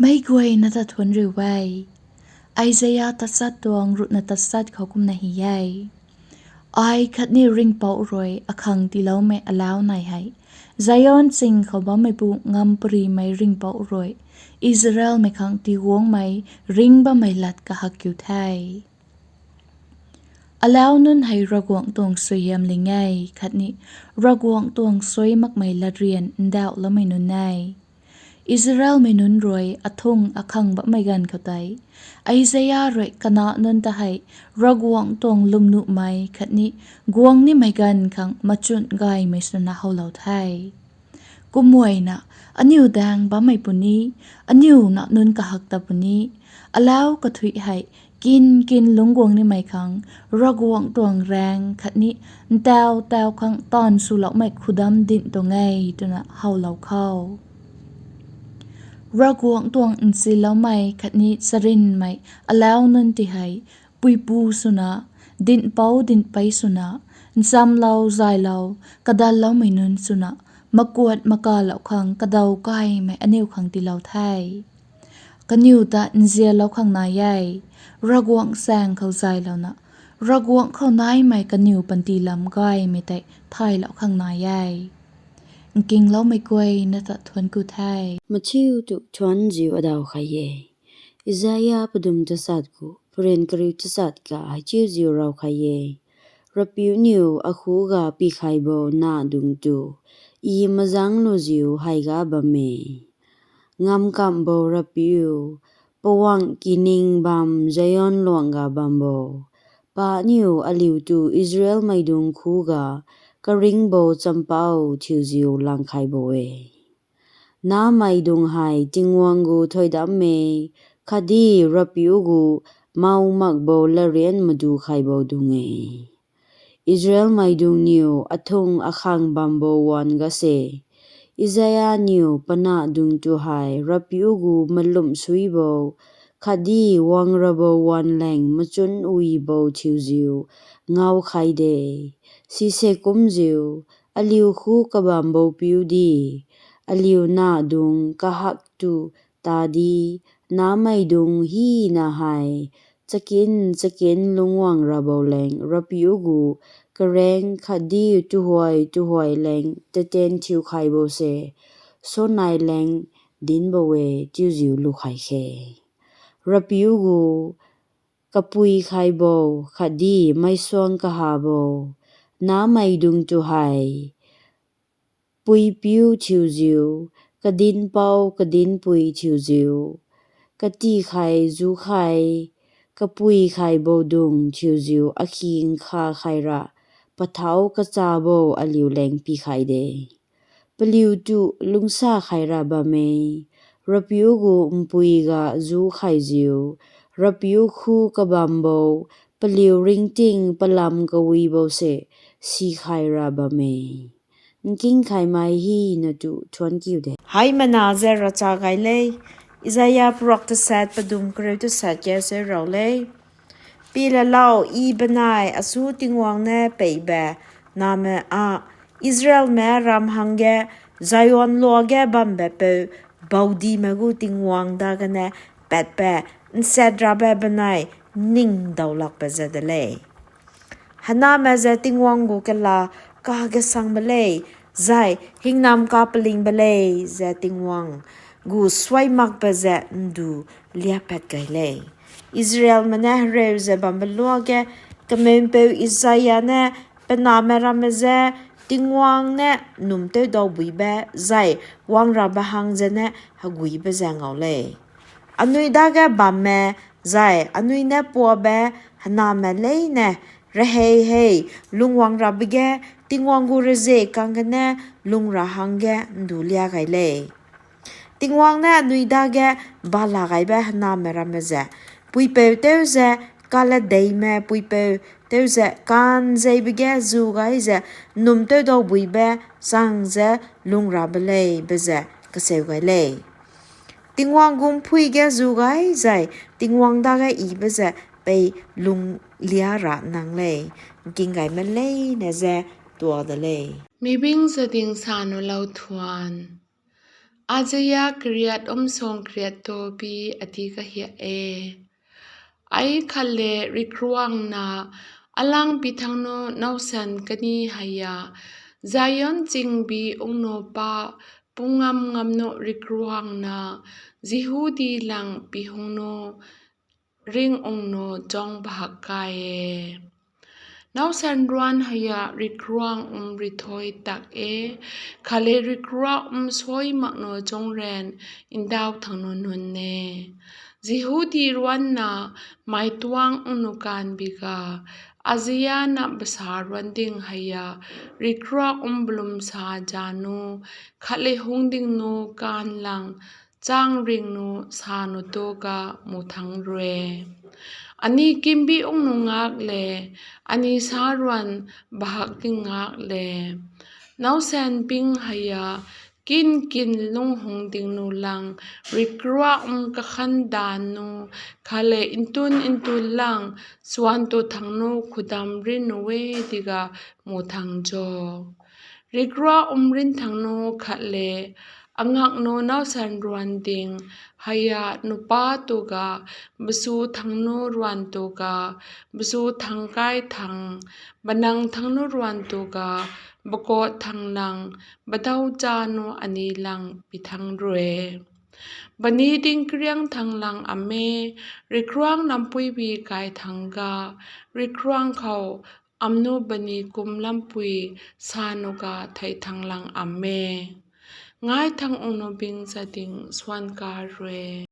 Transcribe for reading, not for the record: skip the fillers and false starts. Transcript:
ไม่กวยนัตทวนหรือไว้ไอเซียตัดสัดดวงรุนัตัดสัดเขากุมนาหิยัยไอคัดนี่ริงเป่ารวยอคังตีเล่าไม่อลาวไหนให้ไซออนสิงเขาบ่ไม่ปูงำปรีไม่ริงเป่ารวยอิสราเอลไม่คังตีวงไม่ริงบ่ไม่ลัดกะฮักอยู่ไทยอลาวนุนให้ระกวงตวงสวยยามลิงไงคัดนี้ระกวงตวงสวยมักไม่ละเรียนดาวละไม่นุนไงอิสราเอลไม่นุนรวยอทงอคังบ่ไม่กันเขาไตไอเซียรวยคณะนุนตะให้ระกวงตวงลุมนุไม่คัดนี้กวงนี่ไม่กันคังมาจุนไกไม่สนะเฮาเหล่าไทยกุมวยนะอันนิวแดงบ่ไม่ปุนี้อันนิวนะนุนกะฮักตะปุนี้อลาวก็ถุยให้กินลุงกวงนี่ไม่คังระกวงตวงแรงคัดนี้แตวคังตอนสุเหล่าไม่ขุดำดินตัวไงตัวนะเฮาเหล่าเข้าระกวงตวงอินสิแล้วไม่คัดนี้สรินไม่อลาวนุนที่ให้ปุยปูสุนะดินเป้าดินไปสุนะซ้ำเราใจเรากระดาลเราไม่นุนสุนะมากวดมากาเหล่าคังกระเดาไก่ไม่อันนิวคังที่เราไทยกันนิวตาอินเซียเหล่าคังนายใหญ่ระกวงแสงเขาใจแล้วนะระกวงเขานายไม่กันนิวปันตีลำไก่ไม่แต่ไทยเหล่าคังนายใหญ่กิงเล่าไม่กวยนัตทวนกูไทยมาชิวตุชวนจิวอดาวขยอิซายาปดุมจะสัดกูเพรนกริวจะสัดกาให้ชิวจิวเราขยรับผิวนิวอคูกาปีไข่โบนาดุงตูอีมาจังโนจิวไฮกาบะเมงำกัมโบรับผิวปวังกินิงบัมใจยอนหลวงกาบัมโบปานิวอลิวตูอิสราเอลไม่ดุงคูกากะริงโบจำเป้าชิวจิวลังไข่โบเอน้าไม่ดุงไฮจิงวังกูถอยดำเมคดีรับผิวกูเมามักโบละเรียนมาดูไข่โบดุงเออิสราเอลไม่ดุงนิวอทงอคังบัมโบวันกะเซอิซายานิวปนาดุงตูไฮรับผิวกูมาลุ่มสุยโบคดีวังระโบวันแหลงมาจนอุยโบชิวจิวเงาไข่เดสิเซกุมจิวอลิวคูกบัมโบผิวดีอลิวนาดุงกะฮักตูตาดีน้าไม่ดุงฮีนาไฮจะกินลุงวังระเบาแรงรับผิวกูกระแรงคดีตุหวยแรงเตนชิวไข่โบเซโซนายแรงดินบเวจิวจิวลูกไข่เครับผิวกูกะปุยไข่โบคดีไม่สวงกะหาโบน้าไม่ดุงตุไฮปุยปิวชิวจิวกะดินเป้ากะดินปุยชิวจิวกะตีไข่จูไข่กะปุยไข่โบดุงชิวจิวอะคิงคาไข่ระปะเท้ากะจาโบอลิวแรงปีไข่เดปลิวตุลุงซาไข่ระบะเมรับผิวกูปุยกะจูไข่จิวรับผิวคูกะบัมโบปลิวริงติงปลำกะวีโบเซสีไข่ระบะเมกิงไข่ไม่ฮีนะตุชวนกิวเดHai manazer racha gai le Isaiah prok to set padum krew to set ke se ro le Pila lao I banai asu tingwang ne peibe na me a Israel me ram hange Zion lo ge bambe pe baudi magu tingwang da ga ne pet pe set rabe banai ning daulak pe zadale Hana me za tingwang gu ke la ka ga sang bale Zai hingnam ka paling balay za tingwang gu sway mak ba za ndu liapet gayle Israel maneh rew za bambaluage kamempe Isaiah ne penamera meze tingwang ne numte do buibe zai wang rabahang za ne hagui ba za ngawle anui daga bamme zai anui ne pobe haname le ne Rahei lungwang rabige tingwang gu reze kangane lungra hange ndulia gaile tingwang na nuida ge bala gaibe na merameze puipe teuze kala deime puipe teuze kan zeibige zu gaize numte do buibe sangze lungra bele beze kaseu gaile tingwang gum puige zu gai zai tingwang daga I beze pe lung liara nang le gingai man le ne ze tua de le mi bing sa ding sa no lau thuan Ajaya kriyat song kriyat to bi ati ka hiya e. Ai khalle rikruang na alang pitang no nausan kani haya. Zion jingbi ungno pa pungam ngam no rikruang na zihudi lang pihung no ring ungno jong bahakaye. Nausan ruan haya rikruang rithoi tak e. Kale rikruang soi makno jong ren indaw thangno nun ne. Zihudi ruan na mai tuang unukan biga. Azia na besar ruan ding haya rikruang blum sa janu. Kale hung ding no kan lang chang ring no sa no toga muthang rue. Ani kimbi ungno ngak le, ani sarwan bahak ding ngak le. Nausan ping haya kin lung hung ding no lang rikrua kakhan dan no kale intun lang swan to thang no khudam rin no we diga mo thang jo. Rikrua rin thang no khatle angak no nausan ruan ding haya nupa toga besu thang no ruan toga besu thang kai thang banang thang no ruan toga bako thang lang badau cha no ani lang pithang rue. Bani ding kriang thang lang ame rikruang lampui bi kai thanga rikruang khau amno bani kum lampui sanoga thai thang lang ame. Ngai thang ungno bing sa ding swan ka rue.